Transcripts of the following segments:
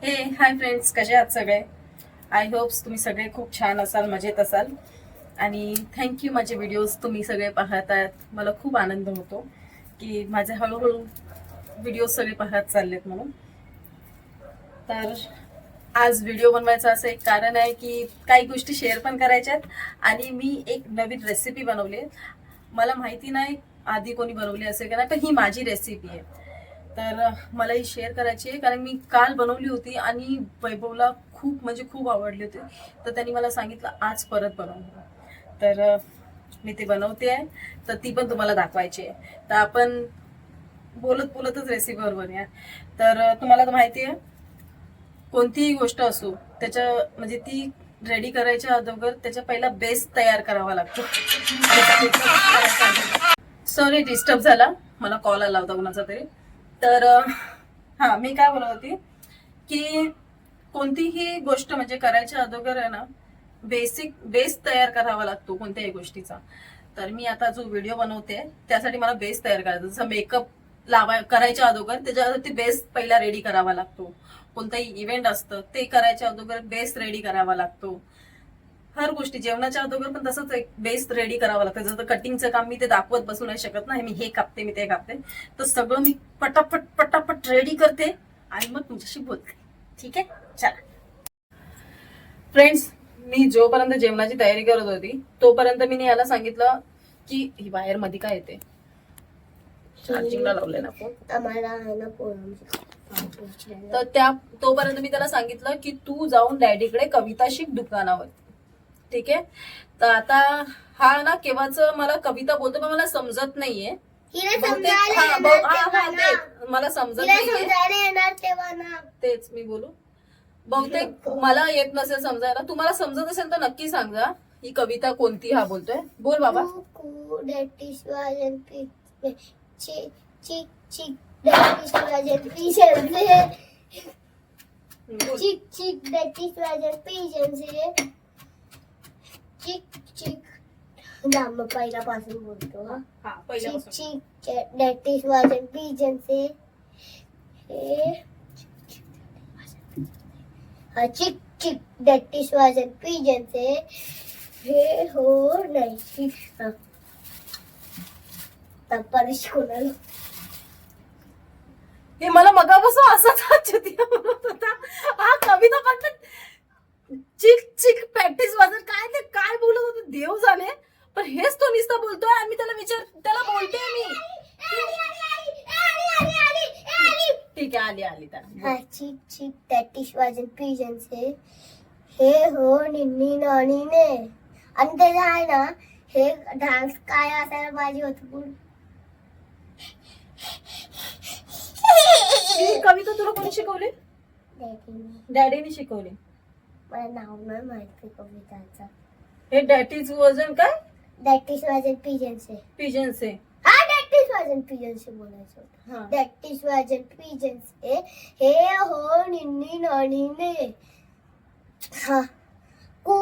हे hi friends, कसे आहात सगळे? आय होप्स तुम्ही सगळे खूप छान असाल, मजेत असाल. आणि थँक्यू, माझे व्हिडिओज तुम्ही सगळे पाहतायत. मला खूप आनंद होतो की माझे हळूहळू व्हिडिओ सगळे पाहत चाललेत म्हणून. तर आज व्हिडिओ बनवायचं असं एक कारण आहे की काही गोष्टी शेअर पण करायच्यात आणि मी एक नवीन रेसिपी बनवली आहे. मला माहिती नाही आधी कोणी बनवली असेल का नाही, पण ही माझी रेसिपी आहे. तर मला ही शेअर करायची आहे कारण मी काल बनवली होती आणि वैभवला खूप म्हणजे खूप आवडली होती. तर त्यांनी मला सांगितलं आज परत बनव. तर मी ते बनवते आहे. तर ती पण तुम्हाला दाखवायची आहे. तर आपण बोलत बोलतच रेसिपीवर बनूया. तर तुम्हाला तर माहिती आहे कोणतीही गोष्ट असो त्याच्या म्हणजे ती रेडी करायच्या अगोदर त्याचा पहिला बेस तयार करावा लागतो. सॉरी डिस्टर्ब झाला, मला कॉल आला होता कोणाचा तरी. तर हा मी काय बोलत होती की कोणतीही गोष्ट म्हणजे करायच्या अगोदर आहे ना बेसिक बेस तयार करावा लागतो कोणत्याही गोष्टीचा. तर मी आता जो व्हिडिओ बनवते त्यासाठी मला बेस तयार करायचा. जसं मेकअप करायच्या अगोदर त्याच्यावरती बेस पहिला रेडी करावा लागतो. कोणताही इव्हेंट असतं ते करायच्या अगोदर बेस रेडी करावा लागतो. हर गोष्टी जेवणाच्या अगोदर पण तसंच एक बेस रेडी करावं लागतं. जसं कटिंगचं काम मी ते दाखवत बसू नाही शकत ना, मी हे कापते मी ते कापते. तर सगळं मी पटापट पटापट रेडी करते आणि मग तुमच्याशी बोलते. ठीक आहे, चला फ्रेंड्स. मी जोपर्यंत जेवणाची तयारी करत होती तोपर्यंत मी याला सांगितलं की ही वायर मध्ये काय येते, चार्जिंगला लावलंय ना फोन. तर तोपर्यंत मी त्याला सांगितलं की तू जाऊन डॅडीकडे कविता शिक दुकानावर. ठीक आहे. तर आता हा ना केव्हाच मला कविता बोलतो पण मला समजत नाहीये. मला समजत नाहीये, तेच मी बोलू. बहुतेक मला येत नसेल समजायला. तुम्हाला समजत असेल तर नक्की सांगा ही कविता कोणती हा बोलतोय. बोल बाबा. पहिल्यापासून बोलतो. पहिल्यापासून. चिक दॅट इज वाजन पिजन से चिक चिक दॅट इज वाजन पिजन से हे हो नाही परिश कोणाला हे मला मगापासून असाच म्हणत होता. हा कविता फक्त चिक चिक प्रॅक्टिस वाजत काय ते काय बोलत होतं देव जाणे. पण हेच तो नुसता बोलतोय आणि त्याला बोलते मी. ठीक आहे, आली आली त्याला. चिक चिक दॅट इज वाजन पिजन से हे हो निन्नी नानीने. आणि त्याचं आहे ना हे डान्स काय असायला पाहिजे होतं. ही कविता तुला कोणी शिकवली? डॅडीने शिकवली. मला नाव नाही माहिती कविताचं. हे डॅट इज वजन काय? दॅट इज वाजन पिजन से. पिजन से. हा दॅट इज वाजन पिजन से बोलायचं होतं. दॅट इज वाजन पिजन से हे हो निन्नी नानीने. हा कू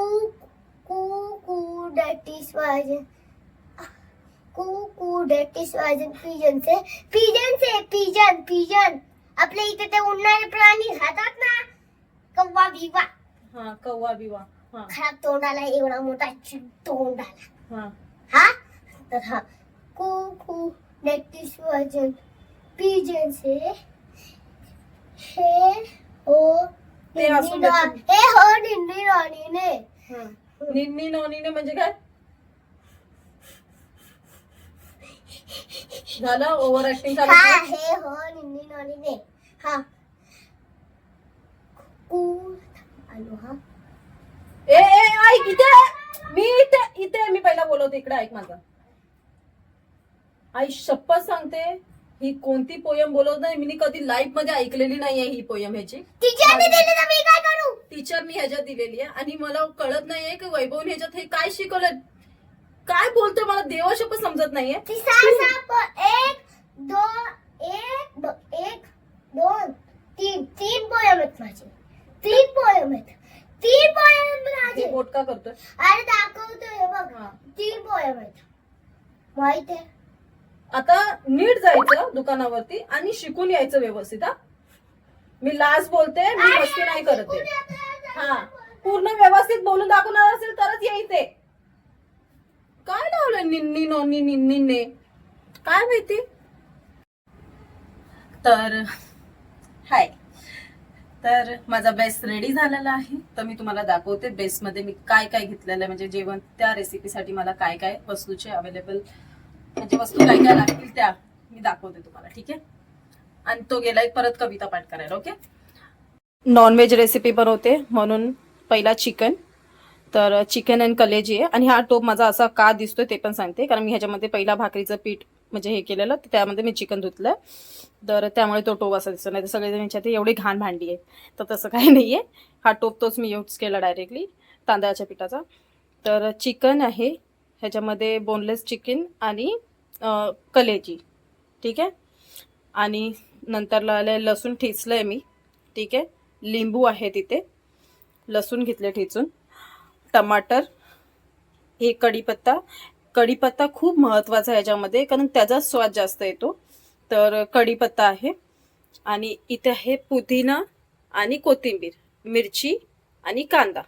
कू कू दॅट इज वाजन कू कू दॅट इज वाजन पिजन से. पिजन से पिजन पिजन आपल्या इथे ते उडणारे प्राणी खातात ना, कव्वा बिवा. हा कव्वा बिवा. हा खराब तोंडाला एवढा मोठा तोंडाला. हा हा तर हा कू कू दॅट इज वाजन पिजन से हे हो ते असू दे. हे हो निन्नी राणीने. निन्नी नॉनीने म्हणजे काय झालं? ओव्हर ऍक्टिंग हा चालू. हे हो निन्नी राणीने. हा कू आलो. हा ए ए ऐक इथे. मी इथे मी पहिला बोलवते, इकडे ऐक माझा. आई शपथ सांगते ही कोणती पोयम बोलवत नाही. मी कधी लाईव्ह मध्ये ऐकलेली नाहीये ही पोयम. ह्याची टीचरने दिली तर मी काय करू. टीचरनी ह्याच्यात दिलेली आहे आणि मला कळत नाहीये की वैभवने ह्याच्यात हे काय शिकवलं. काय बोलतोय मला देवा शपथ समजत नाहीये. एक दोन तीन पोयम आहेत माझे. तीन पोयम आहेत. तीन पोयम माझे. बोट का करतोय? अरे दाखवतोय बघ. तीन पोयम आहेत माहित आहे. आता नीट जायचं दुकानावरती आणि शिकून यायचं व्यवस्थित. हा मी लास्ट बोलते, मी मस्ती नाही करते. हा, पूर्ण व्यवस्थित बोलून दाखवणार असेल तरच येईल ते. काय लावलं निन्नी नोनी निन्नीने, काय माहिती. तर हाय, तर माझा बेस रेडी झालेला आहे. तर मी तुम्हाला दाखवते बेस मध्ये मी काय काय घेतलेलं आहे, म्हणजे जेवण त्या रेसिपीसाठी मला काय काय वस्तूचे अवेलेबल, म्हणजे वस्तू काय काय लागतील त्या मी दाखवते तुम्हाला. ठीक आहे. आणि तो गेलाय परत कविता पाठ करायला. ओके. नॉनव्हेज रेसिपी बनवते म्हणून पहिला चिकन. तर चिकन अँड कलेजी आहे. आणि हा टोप माझा असा का दिसतोय ते पण सांगते, कारण मी ह्याच्यामध्ये पहिला भाकरीचं पीठ म्हणजे हे केलेलं, त्यामध्ये मी चिकन धुतलं, तर त्यामुळे तो टोप असा दिसतो. नाही तर सगळेजण विचारते एवढी घाण भांडी आहे, तर तसं काही नाही आहे. हा टोप तोच मी यूज केला डायरेक्टली तांदळाच्या पिठाचा. तर चिकन आहे ह्याच्यामध्ये, बोनलेस चिकन आणि कलेजी. ठीक आहे. आणि नंतर लावलं लसूण ठेचलं आहे मी. ठीक आहे. लिंबू आहे तिथे, लसूण घेतले ठेचून, टमाटर, हे कढीपत्ता. कढीपत्ता खूप महत्त्वाचा आहे याच्यामध्ये, कारण त्याचा स्वाद जास्त येतो. तर कढीपत्ता आहे. आणि इथे आहे पुदिना आणि कोथिंबीर, मिरची आणि कांदा.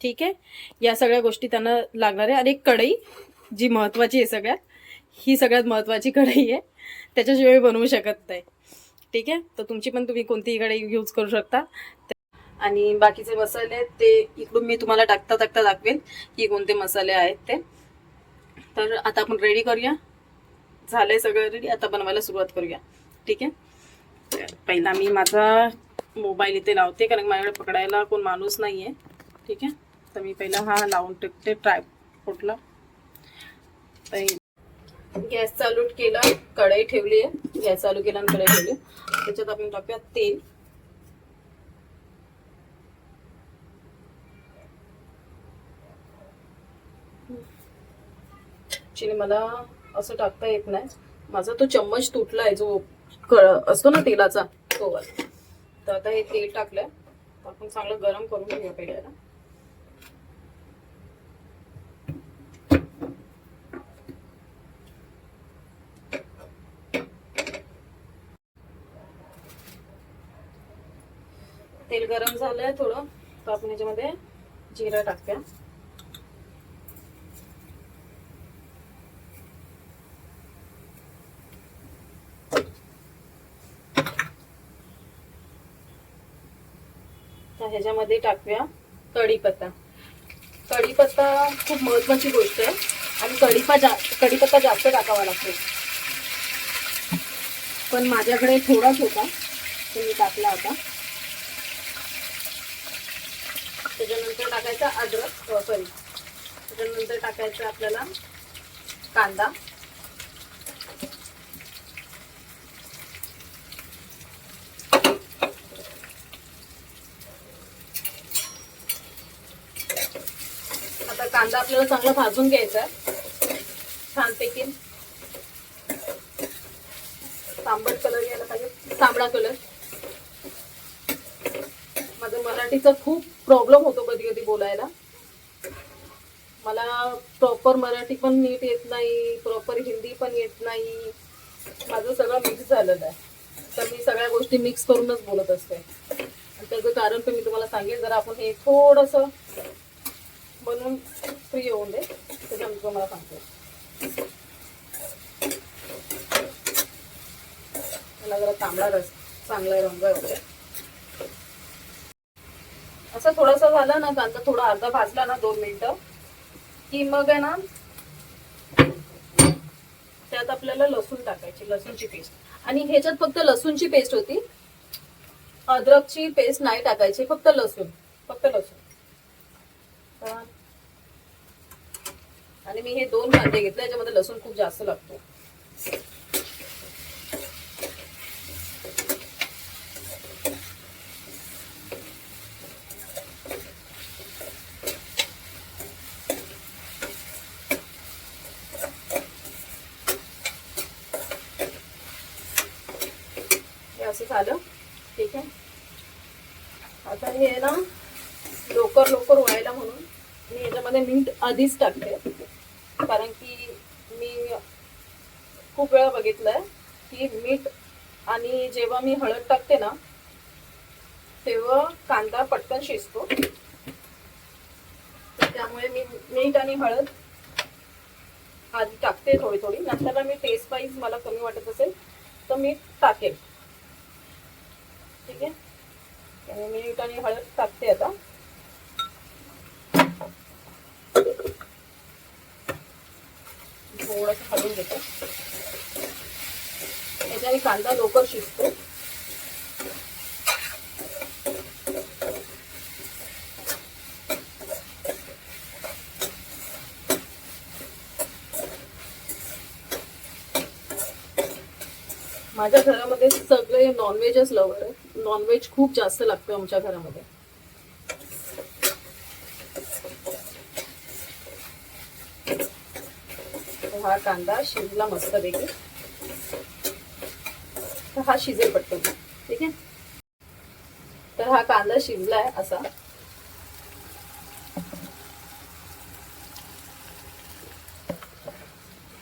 ठीक आहे. या सगळ्या गोष्टी त्यांना लागणार आहे. आणि एक कढई जी महत्त्वाची आहे सगळ्यात, ही सगळ्यात महत्त्वाची कढई आहे, त्याच्याशिवाय बनवू शकत नाही. ठीक आहे. तर तुमची पण तुम्ही कोणतीही कढई यूज करू शकता. आणि बाकीचे मसाले ते इकडून मी तुम्हाला टाकता टाकता दाखवेन की कोणते मसाले आहेत ते. तर आता आपण रेडी करूया. झालंय सगळं रेडी, आता बनवायला सुरुवात करूया. ठीक आहे. पहिला मी माझा मोबाईल इथे लावते, कारण माझ्याकडे पकडायला कोण माणूस नाही आहे. ठीक आहे. तर मी पहिला हा लावून टाकते ट्रायपॉडला. गॅस चालू केला, कढई ठेवली आहे. गॅस चालू केला आणि कढई ठेवली. त्याच्यात आपण टाकूया तेल. ऍक्च्युली मला असं टाकता येत नाही, माझा तो चम्मच तुटलाय जो असतो ना तेलाचा, तो. तर आता हे तेल टाकलंय, आपण चांगलं गरम करून घेऊया पहिल्याला. तेल गरम झालंय थोडं, तर आपण याच्यामध्ये जिरा टाकूया. ह्याच्यामध्ये टाकूया कढीपत्ता. कढीपत्ता खूप महत्वाची गोष्ट आहे, आणि कढीपत्ता जास्त टाकावा लागतो. पण माझ्याकडे थोडाच होता, तर मी टाकला होता. त्याच्यानंतर टाकायचा अद्रक, त्याच्यानंतर टाकायचा आपल्याला कांदा. आता कांदा आपल्याला चांगला भाजून घ्यायचा आहे छानपैकी. तांबट कलर यायला पाहिजे, तांबडा कलर. माझं मराठीचा खूप प्रॉब्लेम होतो कधी कधी बोलायला. मला प्रॉपर मराठी पण नीट येत नाही, प्रॉपर हिंदी पण येत नाही, माझं सगळं मिक्स झालेलं आहे. तर मी सगळ्या गोष्टी मिक्स करूनच बोलत असते. आणि त्याचं कारण पण मी तुम्हाला सांगेल, जर आपण हे थोडंसं बनवून फ्री होऊन दे, त्याच्या मी तुम्हाला सांगते. मला जरा तांबडा रस चांगला रंग वगैरे असं थोडंसं झालं ना, कांदा थोडा अर्धा भाजला ना 2 मिनिटं, की मग आहे ना त्यात आपल्याला लसूण टाकायची, लसूणची पेस्ट. आणि ह्याच्यात फक्त लसूणची पेस्ट होती, अद्रकची पेस्ट नाही टाकायची, फक्त लसूण. आणि मी हे 2 कांदे घेतले, याच्यामध्ये लसूण खूप जास्त लागतो. असं झालं. ठीक आहे. आता हे ना लवकर व्हायला म्हणून मी याच्यामध्ये मीठ आधीच टाकते, कारण की मी खूप वेळा बघितलंय की मीठ आणि जेव्हा मी हळद टाकते ना, तेव्हा कांदा पटकन शिजतो. त्यामुळे मी मीठ आणि हळद आधी टाकते थोडी थोडी, नंतर मी टेस्ट वाईज मला कमी वाटत असेल तर मीठ टाकेल. ठीक आहे, त्यामुळे मीठ आणि हळद टाकते आता. थोडंसं हलवून घेतो, याच्याने कांदा लवकर शिजतो. माझ्या घरामध्ये सगळे नॉनव्हेजच लवर आहे. नॉनव्हेज खूप जास्त लागतं आमच्या घरामध्ये. हा कांदा शिजला मस्तपैकी, तर हा शिजेल पटकन. ठीक आहे, तर हा कांदा शिजलाय असा.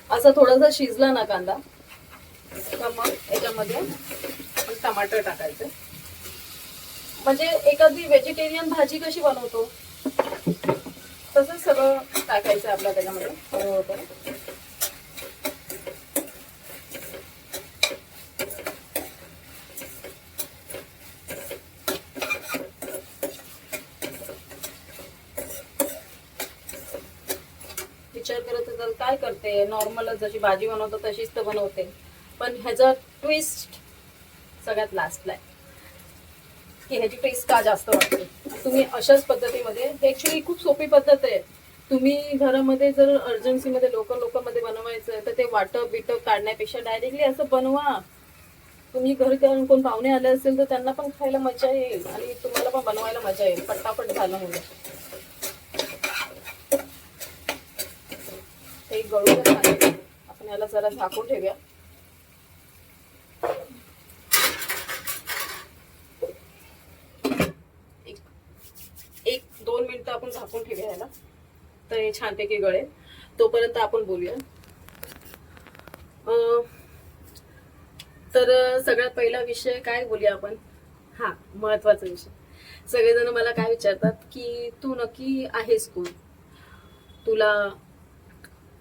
असा थोडासा शिजला ना कांदा, तर मग याच्यामध्ये आपण टमाटर टाकायचं. म्हणजे एखादी व्हेजिटेरियन भाजी कशी बनवतो तसंच सगळं टाकायचं आपल्या त्याच्यामध्ये. विचार करत तर काय करते, नॉर्मलच जशी भाजी बनवतो तशीच तर बनवते, पण ह्याचा ट्विस्ट सगळ्यात लास्टला आहे की ह्याची टेस्ट का जास्त वाटते. तुम्ही अशाच पद्धतीमध्ये, ऍक्च्युली खूप सोपी पद्धत आहे. तुम्ही घरामध्ये जर अर्जन्सीमध्ये लोकल मध्ये बनवायचं तर ते वाटप बिटप काढण्यापेक्षा डायरेक्टली असं बनवा. तुम्ही घरी कोण पाहुणे आले असेल तर त्यांना पण खायला मजा येईल आणि तुम्हाला पण बनवायला मजा येईल. पटापट झालं म्हणून ते गळून आपण याला जरा झाकून ठेवूया. एक 2 मिनिटं आपण झाकून ठेवूया याला, तर हे छानपैकी गळेल. तोपर्यंत आपण बोलूया. तर सगळ्यात पहिला विषय काय बोलूया आपण. हा महत्वाचा विषय. सगळेजण मला काय विचारतात की तू नक्की आहेस कोण, तुला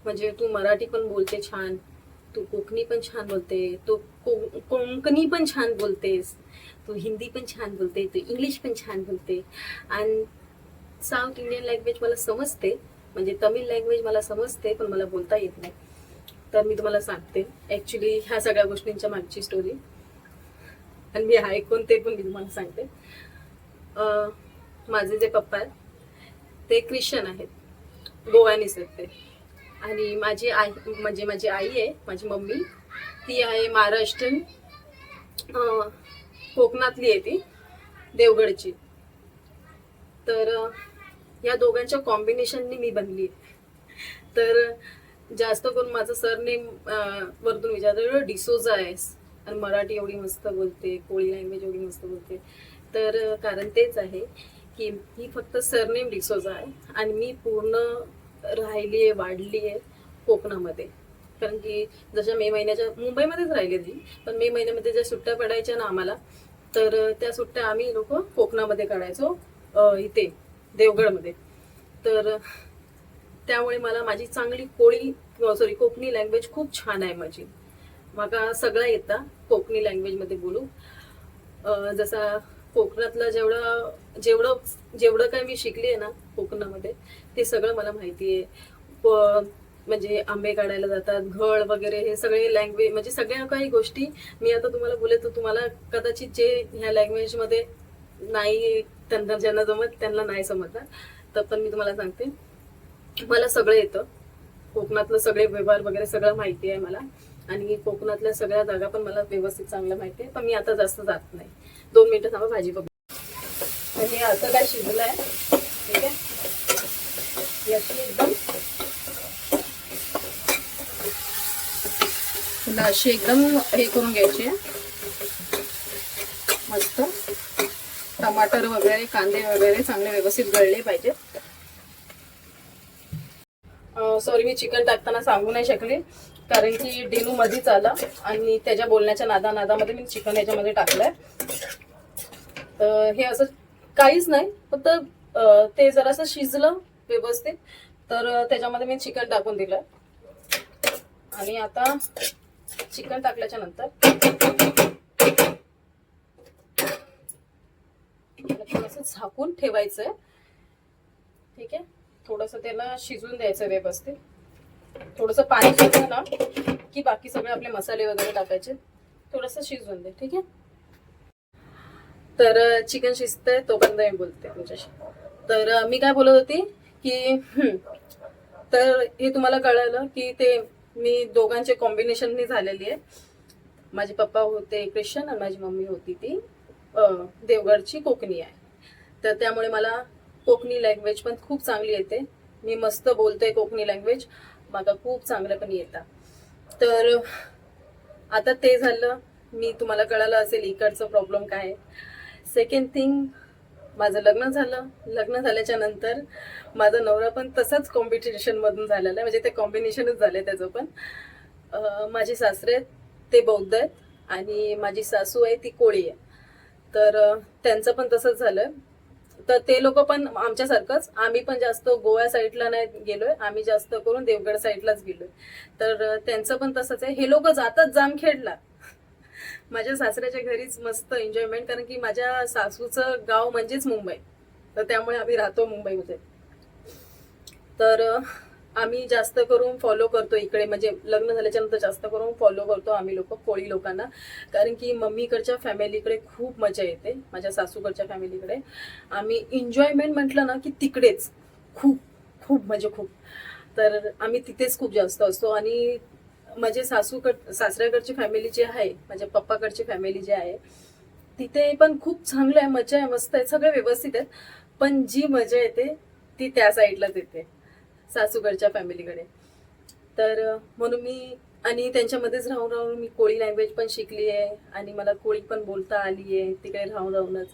म्हणजे तू मराठी पण बोलते छान, तू कोकणी पण छान बोलते, तू कोकणी पण छान बोलतेस, तू हिंदी पण छान बोलते, तू इंग्लिश पण छान बोलते, आणि साऊथ इंडियन लँग्वेज मला समजते, म्हणजे तमिळ लँग्वेज मला समजते पण मला बोलता येत नाही. तर मी तुम्हाला सांगते ऍक्च्युली ह्या सगळ्या गोष्टींच्या मागची स्टोरी, आणि मी ऐकून ते पण मी तुम्हाला सांगते. माझे जे पप्पा आहेत ते ख्रिश्चन आहेत, गोवानीस आहेत ते. आणि माझी आई म्हणजे माझी आई आहे, माझी मम्मी ती आहे महाराष्ट्रीयन, कोकणातली आहे ती, देवगडची. तर या दोघांच्या कॉम्बिनेशननी मी बनली. तर जास्त करून माझं सरनेम वरतून विचारलं डिसोजा आहेस, आणि मराठी एवढी मस्त बोलते, कोळी लँग्वेज एवढी मस्त बोलते. तर कारण तेच आहे की ही फक्त सरनेम डिसोजा आहे आणि मी पूर्ण राहिली आहे, वाढली आहे कोकणामध्ये. कारण की जशा मे महिन्याच्या मुंबईमध्येच राहिली ती, पण मे महिन्यामध्ये ज्या सुट्ट्या पडायच्या ना आम्हाला, तर त्या सुट्ट्या आम्ही लोक कोकणामध्ये काढायचो, इथे देवगडमध्ये. तर त्यामुळे मला माझी चांगली कोकणी लँग्वेज खूप छान आहे माझी. मला सगळं येतं कोकणी लँग्वेजमध्ये बोलू. जसा कोकणातलं जेवढं काही मी शिकली आहे ना कोकणामध्ये, ते सगळं मला माहिती आहे. म्हणजे आंबे काढायला जातात, घळ वगैरे, हे सगळे लँग्वेज, म्हणजे सगळ्या काही गोष्टी मी आता तुम्हाला बोलले तर तुम्हाला कदाचित जे ह्या लँग्वेजमध्ये नाही, त्यांना ज्यांना जमत त्यांना नाही समजणार. तर पण मी तुम्हाला सांगते मला सगळं येतं. कोकणातलं सगळे व्यवहार वगैरे सगळं माहिती आहे मला, आणि कोकणातल्या सगळ्या जागा पण मला व्यवस्थित चांगलं माहिती आहे. पण मी आता जास्त जात नाही. 2 मिनिटं थांबा, भाजी बघू. हे असं काय शिजलं आहे. ठीक आहे, याची एकदम अशी एकदम हे करून घ्यायची मस्त. टमाटर वगैरे, कांदे वगैरे चांगले व्यवस्थित गळले पाहिजेत. सॉरी, मी चिकन टाकताना सांगू नाही शकले, कारण की डेनू मध्येच आला आणि त्याच्या बोलण्याच्या नादामध्ये मी चिकन याच्यामध्ये टाकलंय. हे असं काहीच नाही, फक्त ते जरासं शिजलं व्यवस्थित तर त्याच्यामध्ये मी चिकन टाकून दिलं. आणि आता चिकन टाकल्याच्या नंतर थोडंसं झाकून ठेवायचंय. ठीक आहे, थोडंसं त्याला शिजून द्यायचं व्यवस्थित. थोडंसं पाणी शिजलं ना की बाकी सगळे आपले मसाले वगैरे टाकायचे, थोडंसं शिजवून दे. ठीक आहे, तर चिकन शिजतंय तोपर्यंत मी बोलते तुमच्याशी. तर मी काय बोलत होती की तर हे तुम्हाला कळलं की ते मी दोघांचे कॉम्बिनेशननी झालेली आहे. माझे पप्पा होते ख्रिश्चन आणि माझी मम्मी होती ती देवगडची कोकणी आहे. तर त्यामुळे मला कोकणी लँग्वेज पण खूप चांगली येते. मी मस्त बोलते कोकणी लँग्वेज, मला खूप चांगलं पण येतं. तर आता ते झालं, मी तुम्हाला कळालं असेल इकडचं प्रॉब्लेम काय आहे. सेकंड थिंग, माझं लग्न झालं. लग्न झाल्याच्या नंतर माझा नवरा पण तसाच कॉम्पिटिशनमधून झालेला आहे, म्हणजे ते कॉम्बिनेशनच झालं त्याचं पण. माझे सासरे ते बौद्ध आहेत आणि माझी सासू आहे ती कोळी आहे. तर त्यांचं पण तसंच झालं. तर ते लोक पण आमच्यासारखंच, आम्ही पण जास्त गोव्या साईडला नाही गेलोय, आम्ही जास्त करून देवगड साईडलाच गेलोय. तर त्यांचं पण तसंच आहे. हे लोक जातात जामखेडला, माझ्या सासऱ्याच्या घरीच मस्त एन्जॉयमेंट, कारण की माझ्या सासूचं गाव म्हणजेच मुंबई, तर त्यामुळे आम्ही राहतो मुंबईमध्ये. तर आम्ही जास्त करून फॉलो करतो इकडे, म्हणजे लग्न झाल्याच्या नंतर जास्त करून फॉलो करतो आम्ही लोक कोळी लोकांना, कारण की मम्मीकडच्या फॅमिलीकडे खूप मजा येते, माझ्या सासूकडच्या फॅमिलीकडे. आम्ही एन्जॉयमेंट म्हटलं ना की तिकडेच खूप खूप म्हणजे खूप. तर आम्ही तिथेच खूप जास्त असतो. आणि माझे सासऱ्याकडची फॅमिली जी आहे, माझ्या पप्पाकडची फॅमिली जी आहे, तिथे पण खूप चांगलं आहे, मजा आहे, मस्त आहे, सगळे व्यवस्थित आहेत. पण जी मजा येते ती त्या साईडलाच येते, सासूकडच्या फॅमिलीकडे. तर म्हणून मी आणि त्यांच्यामध्येच राहून राहून मी कोळी लँग्वेज पण शिकली आहे आणि मला कोळी पण बोलता आली आहे तिकडे राहून राहूनच.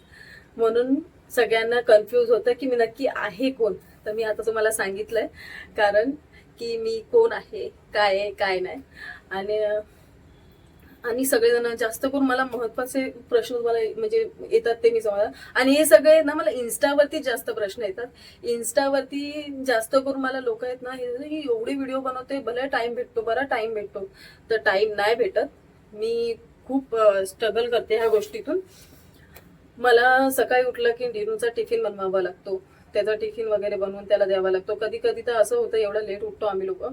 म्हणून सगळ्यांना कन्फ्यूज होतं की मी नक्की आहे कोण. तर मी आता तुम्हाला सांगितलंय कारण की मी कोण आहे, काय आहे, काय नाही. आणि सगळेजण जास्त करून मला महत्वाचे प्रश्न मला म्हणजे येतात ते मी समजा. आणि हे सगळे ना मला इन्स्टावरती जास्त प्रश्न येतात. इन्स्टावरती जास्त करून मला लोक आहेत ना, ही एवढी व्हिडिओ बनवते, भले टाइम भेटतो, बरा टाइम भेटतो. तर टाइम नाही भेटत. मी खूप स्ट्रगल करते ह्या गोष्टीतून. मला सकाळी उठलं की डिनूचा टिफिन बनवावा लागतो, त्याचा टिफिन वगैरे बनवून त्याला द्यावा लागतो. कधी कधी तर असं होतं एवढं लेट उठतो आम्ही लोक,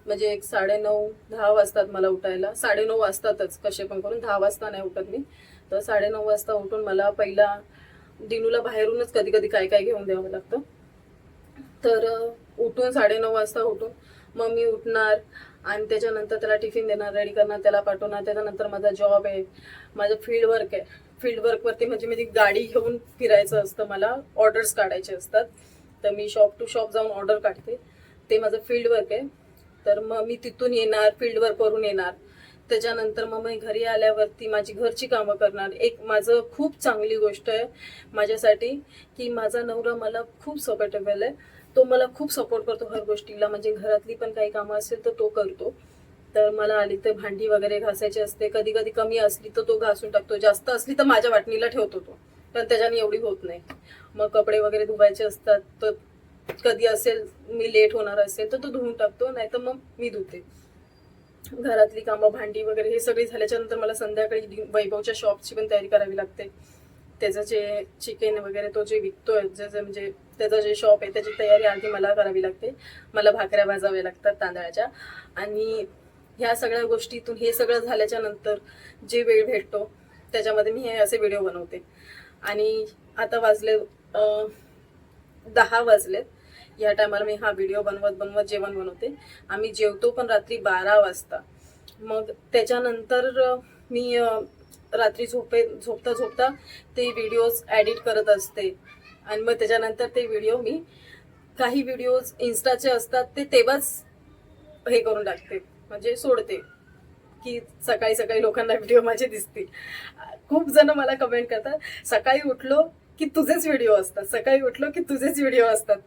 म्हणजे 9:30-10 वाजतात मला उठायला. 9:30 वाजतातच कसे पण करून, 10 वाजता नाही उठत मी. तर 9:30 वाजता उठून मला पहिला डिनूला बाहेरूनच कधी कधी काय काय घेऊन द्यावं लागतं. तर उठून 9:30 वाजता उठून मग मी उठणार आणि त्याच्यानंतर त्याला टिफिन देणार, रेडी करणार, त्याला पाठवणार. त्याच्यानंतर माझा जॉब आहे, माझं फील्ड वर्क आहे. फील्ड वर्कवरती म्हणजे मी गाडी घेऊन फिरायचं असतं, मला ऑर्डर्स काढायचे असतात. तर मी शॉप टू शॉप जाऊन ऑर्डर काढते, ते माझं फील्ड वर्क आहे. तर मग मी तिथून येणार, फील्ड वर्क करून येणार. त्याच्यानंतर मग मी घरी आल्यावरती माझी घरची कामं करणार. एक माझं खूप चांगली गोष्ट आहे माझ्यासाठी की माझा नवरा मला खूप सपोर्टेबल आहे. तो मला खूप सपोर्ट करतो हर गोष्टीला, म्हणजे घरातली पण काही कामं असेल तर तो करतो. तर मला आली तर भांडी वगैरे घासायची असते, कधी कधी कमी असली तर तो घासून टाकतो, जास्त असली तर माझ्या वाटणीला ठेवतो तो, पण त्याच्याने एवढी होत नाही. मग कपडे वगैरे धुवायचे असतात तर कधी असेल मी लेट होणार असेल तर तो धुवून टाकतो, नाही तर मग मी धुते. घरातली कामं, भांडी वगैरे हे सगळी झाल्याच्या नंतर मला संध्याकाळी वैभवच्या शॉपची पण तयारी करावी लागते. त्याचं जे चिकन वगैरे तो जे विकतोय, म्हणजे त्याचं जे शॉप आहे त्याची तयारी आधी मला करावी लागते. मला भाकऱ्या भाजाव्या लागतात तांदळाच्या. आणि ह्या सगळ्या गोष्टीतून हे सगळं झाल्याच्या नंतर जे वेळ भेटतो त्याच्यामध्ये मी हे असे व्हिडिओ बनवते. आणि आता वाजले 10 वाजलेत. या टायमाला मी हा व्हिडिओ बनवत जेवण बनवते. आम्ही जेवतो पण रात्री 12 वाजता. मग त्याच्यानंतर मी रात्री झोपता ते व्हिडिओज एडिट करत असते. आणि मग त्याच्यानंतर ते व्हिडिओ मी काही व्हिडिओज इन्स्टाचे असतात ते तेव्हाच हे करून टाकते, म्हणजे सोडते की सकाळी सकाळी लोकांना व्हिडिओ माझे दिसतील. खूप जण मला कमेंट करतात सकाळी उठलो की तुझेच व्हिडिओ असतात, सकाळी उठलो की तुझेच व्हिडिओ असतात.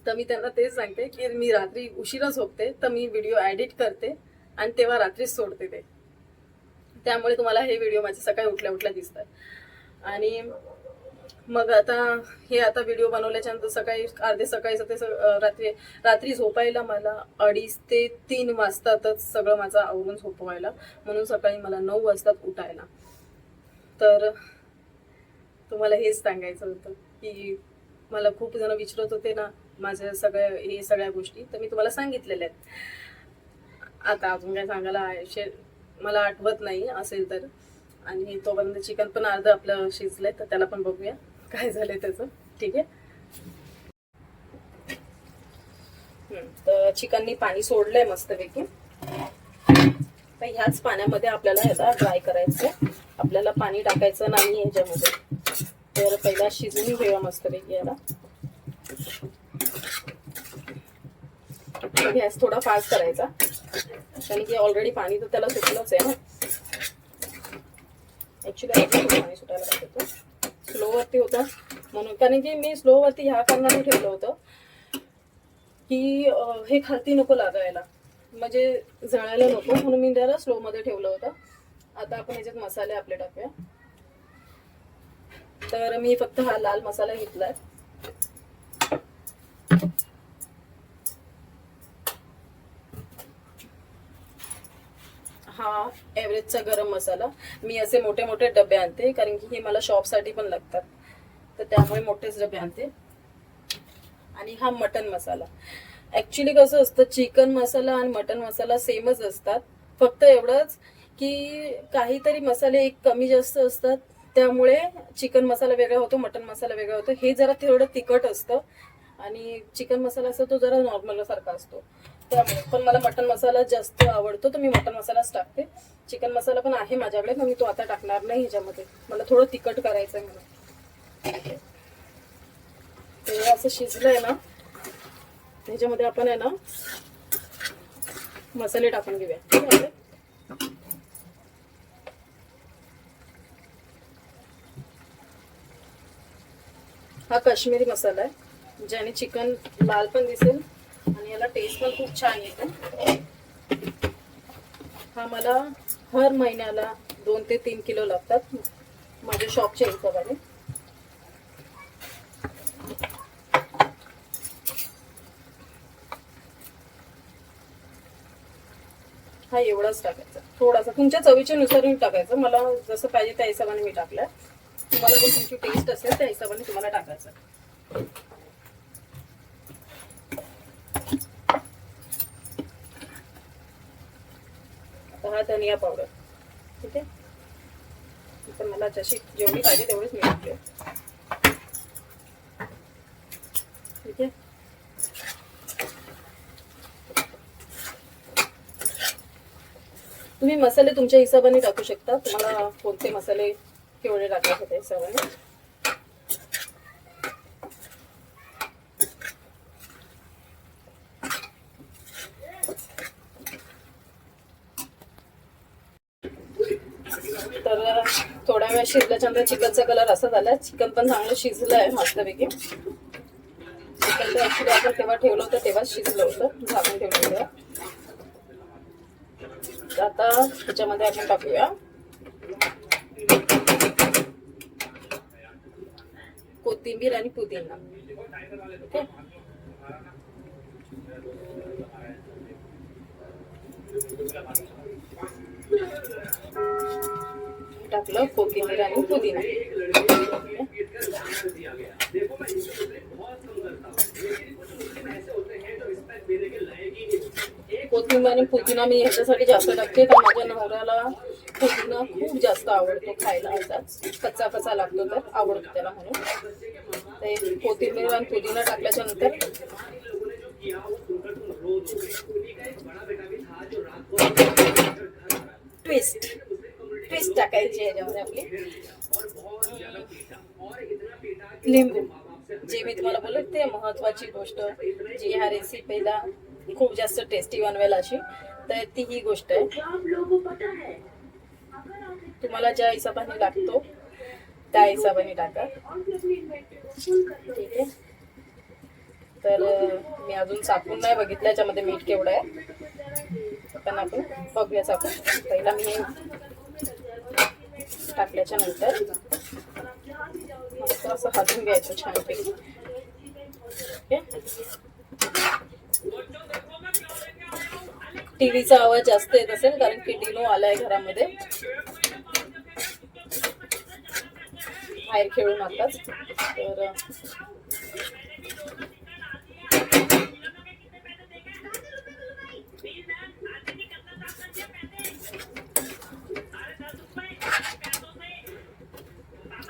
तर मी त्यांना तेच सांगते की मी रात्री उशिरा झोपते तर मी व्हिडिओ एडिट करते आणि तेव्हा रात्रीच सोडते ते. त्यामुळे तुम्हाला हे व्हिडिओ माझे सकाळी उठल्या उठल्या दिसतात. आणि मग आता व्हिडिओ बनवल्याच्या नंतर सकाळी अर्धे सकाळीचं ते रात्री झोपायला मला 2:30 ते 3 वाजतातच सगळं माझं आवरून झोपवायला, म्हणून सकाळी मला 9 वाजतात उठायला. तर तुम्हाला हेच सांगायचं होतं की मला खूप जण विचारत होते ना माझ्या सगळ्या गोष्टी, तर मी तुम्हाला सांगितलेल्या आहेत. आता अजून काय सांगायला मला आठवत नाही असेल तर. आणि तोपर्यंत चिकन पण अर्ध आपलं शिजलंय, तर त्याला पण बघूया काय झालंय त्याचं. ठीक आहे. तर चिकननी पाणी सोडलंय मस्तपैकी. तर ह्याच पाण्यामध्ये आपल्याला ह्याला ड्राय करायचं. आपल्याला पाणी टाकायचं नाही ह्याच्यामध्ये. तर पहिला शिजवून घेऊया मस्तपैकी याला. गॅस थोडा फास्ट करायचा, कारण की ऑलरेडी पाणी तर त्याला सुटलंच आहे ना. ऍक्च्युली पाणी सुटायला पाहिजे. स्लोवरती होता म्हणून, कारण की मी स्लोवरती ह्या कारणाने ठेवलं होतं की हे खालती नको लागायला, म्हणजे जळायला नको, म्हणून मी त्याला स्लो मध्ये ठेवलं होतं. आता आपण याच्यात मसाले आपले टाकूया. तर मी फक्त हा लाल मसाला घेतलाय. हा एव्हरेजचा गरम मसाला. मी असे मोठे मोठे डबे आणते, कारण की हे मला शॉपसाठी पण लागतात, तर त्यामुळे मोठेच डबे आणते. आणि हा मटन मसाला. ऍक्च्युली कसं असतं, चिकन मसाला आणि मटन मसाला सेमच असतात, फक्त एवढंच की काहीतरी मसाले एक कमी जास्त असतात, त्यामुळे चिकन मसाला वेगळा होतो, मटन मसाला वेगळा होतो. हे जरा थोडं तिखट असतं आणि चिकन मसाला असतो तो जरा नॉर्मल सारखा असतो, त्यामुळे. पण मला मटन मसाला जास्त आवडतो, तर मी मटन मसालाच टाकते. चिकन मसाला पण आहे माझ्याकडे, पण मी तो आता टाकणार नाही ह्याच्यामध्ये, मला थोडं तिखट करायचं आहे म्हणून. ते असं शिजलंय ना, ह्याच्यामध्ये आपण आहे ना मसाले टाकून घेऊया. ठीक आहे. हा काश्मीरी मसाला आहे, ज्याने चिकन लाल पण दिसेल आणि याला टेस्ट पण खूप छान येतो. हा मला हर महिन्याला 2 ते 3 किलो लागतात माझ्या शॉपच्या हिशोबाने. हा एवढाच टाकायचा, थोडासा तुमच्या चवीच्या नुसार टाकायचं. मला जसं पाहिजे त्या हिशोबाने मी टाकलंय. तुम्हाला जर तुमची टेस्ट असेल त्या हिशोबाने तुम्हाला टाकायचं. आता हा धनिया पावडर. ठीक आहे. पण मला जशी जेवढी पाहिजे तेवढीच मी टाकते. ठीक आहे. तुम्ही मसाले तुमच्या हिशोबाने टाकू शकता, तुम्हाला कोणते मसाले केवढे टाकायचे त्या हिशोबाने. तर थोड्या वेळ शिजल्याच्या नंतर चिकनचा कलर असा झाला. चिकन पण चांगलं शिजलं आहे मस्तपैकी. चिकन तर ऍक्च्युली आपण तेव्हा ठेवलं होतं तेव्हाच शिजलं होतं, झाकून ठेवलं होतं. आता त्याच्यामध्ये आपण टाकूया कोथिंबीर आणि पुदिना. ओके. टाकलं कोथिंबीर आणि पुदिना. कोथिंबीर आणि पुदिना मी ह्याच्यासाठी जास्त टाकते, तर माझ्या नवऱ्याला पुदिना खूप जास्त आवडतो खायला. असाच कच्चा कच्चा लागतो तर आवडतो त्याला, म्हणून ते कोथिंबीर आणि पुदिना टाकल्याच्या नंतर ट्विस्ट टाकायची याच्यामध्ये आपली लिंबू. जे मी तुम्हाला बोलले ते महत्वाची गोष्ट जी ह्या रेसिपीला खूप जास्त टेस्टी बनवेल अशी, तर ती ही गोष्ट आहे. तुम्हाला ज्या हिशोबाने लागतो त्या हिशोबाने टाका. ठीक आहे. तर मी अजून चाकून नाही बघितलं याच्यामध्ये मीठ केवढं आहे, पण आपण बघूया चाकून. पहिला मी टाकल्याच्या नंतर असं हातून घ्यायचं छानपैकी. टीव्हीचा आवाज जास्त येत असेल कारण की डिनो आलाय घरामध्ये बाहेर खेळून आताच. तर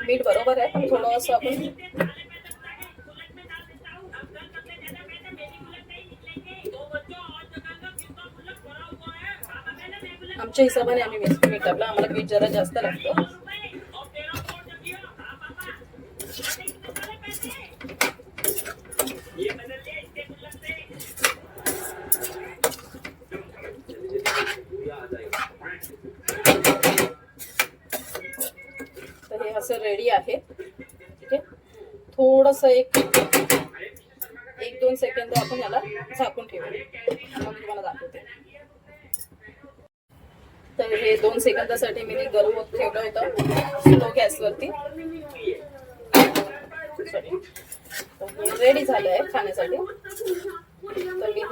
मीठ बरोबर आहे, पण थोडं असं आपण आमच्या हिशोबाने आम्ही मीठ टाकलं. आम्हाला मीठ जरा जास्त लागतं. तर हे असं रेडी आहे. ठीक आहे, थोडस 1-2 सेकंद आपण याला झाकून ठेवू. मग मी तुम्हाला दाखवते. तर हे 2 सेकंदासाठी मी गरम होत ठेवलं होतं स्लो गॅसवरती. रेडी झालं आहे खाण्यासाठी. तर मी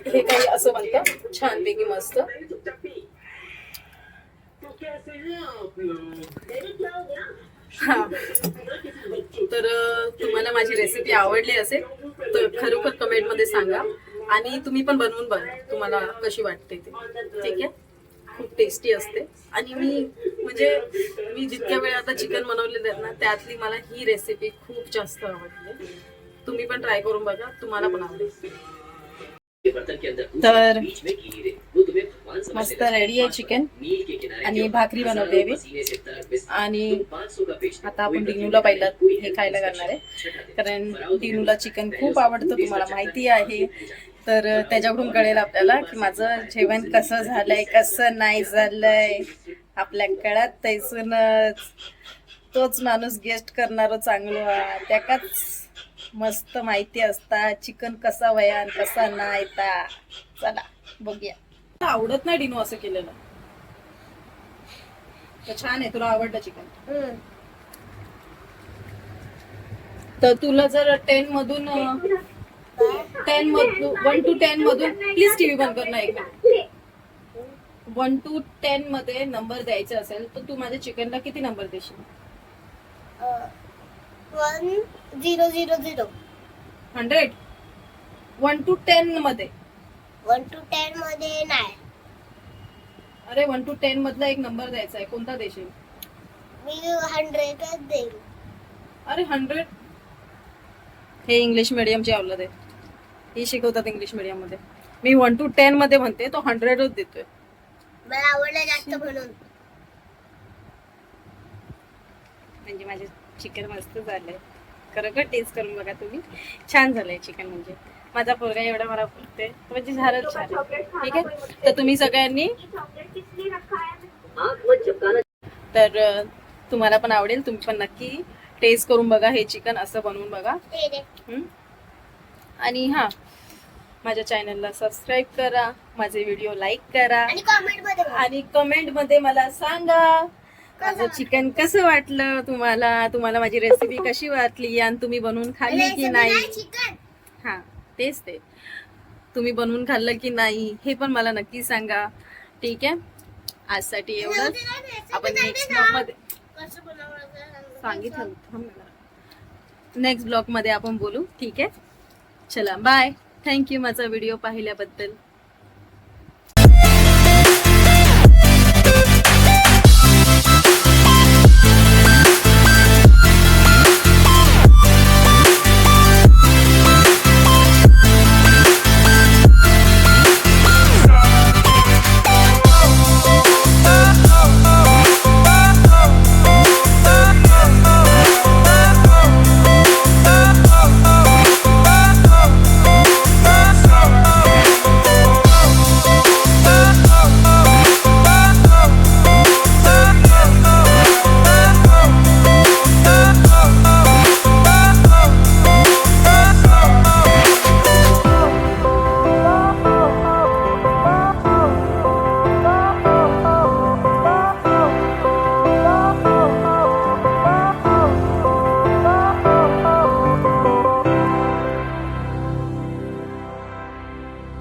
हे काही असं बनतं छानपैकी मस्त. हा, तर तुम्हाला माझी रेसिपी आवडली असेल तर खरोखर कमेंटमध्ये सांगा आणि तुम्ही पण बनवून बघा तुम्हाला कशी वाटते ते. ठीक आहे, खूप टेस्टी असते. आणि मी जितक्या वेळा आता चिकन बनवलेले आहेत ना त्यातली मला ही रेसिपी खूप जास्त आवडते. तुम्ही पण ट्राय करून बघा, तुम्हाला पण आवडेल. तर मस्त रेडी आहे चिकन आणि भाकरी बनवते मी. आणि आता आपण डिनूला पहिला हे खायला करणार आहे कारण डिनूला चिकन खूप आवडतं, तुम्हाला माहिती आहे. तर त्याच्याकडून कळेल आपल्याला की माझं जेवण कसं झालंय कसं नाही झालंय. आपल्या कळत तैसूनच तोच माणूस गेस्ट करणारं चांगलं त्याकाच मस्त माहिती असता चिकन कसा वयान कसा नाही. चला बघूया. आवडत नाही डिनो असं केलेलं. तर छान आहे, तुला आवडलं चिकन. तर तुला जर 10 मधून 1 to 10 मधून प्लीज टीव्ही बंद कर ना एक मिनिट. 1 to 10 मध्ये नंबर द्यायचा असेल तर तू माझ्या चिकनला किती नंबर देशील? 1000. 100. 1 to 10 मध्ये 1 to 10 मध्ये नाही. अरे 1 to 10 मधला एक नंबर द्यायचा आहे, कोणता देशील? मी 100च देईन. अरे 100. हे इंग्लिश मिडियमची अवलाद आहे, हे शिकवतात इंग्लिश मिडियम मध्ये. मी 1 to 10 मध्ये म्हणते, तो 100च देतोय. मला आवडलं जास्त म्हणून. म्हणजे माझे चिकन मस्त झालंय, खरोखर टेस्ट करून बघा तुम्ही. छान झालंय चिकन. म्हणजे माझा पोरगा एवढा मला पुरते म्हणजे झालं छान. ठीक आहे, तर तुम्ही सगळ्यांनी तर तुम्हाला पण आवडेल, तुम्ही पण नक्की टेस्ट करून बघा हे चिकन असं बनवून बघा. आणि हा, माझ्या चॅनलला सबस्क्राईब करा, माझे व्हिडिओ लाईक करा आणि कमेंट मध्ये मला सांगा माझं चिकन कसं वाटलं तुम्हाला माझी रेसिपी कशी वाटली आणि तुम्ही बनवून खाल्ली की नाही. हा तेच ते, तुम्ही बनवून खाल्लं की नाही हे पण मला नक्की सांगा. ठीक आहे, आजसाठी एवढंच. आपण नेक्स्ट ब्लॉग मध्ये सांगितलं, नेक्स्ट ब्लॉग मध्ये आपण बोलू. ठीक आहे, चला बाय. थँक्यू माझा व्हिडिओ पाहिल्याबद्दल.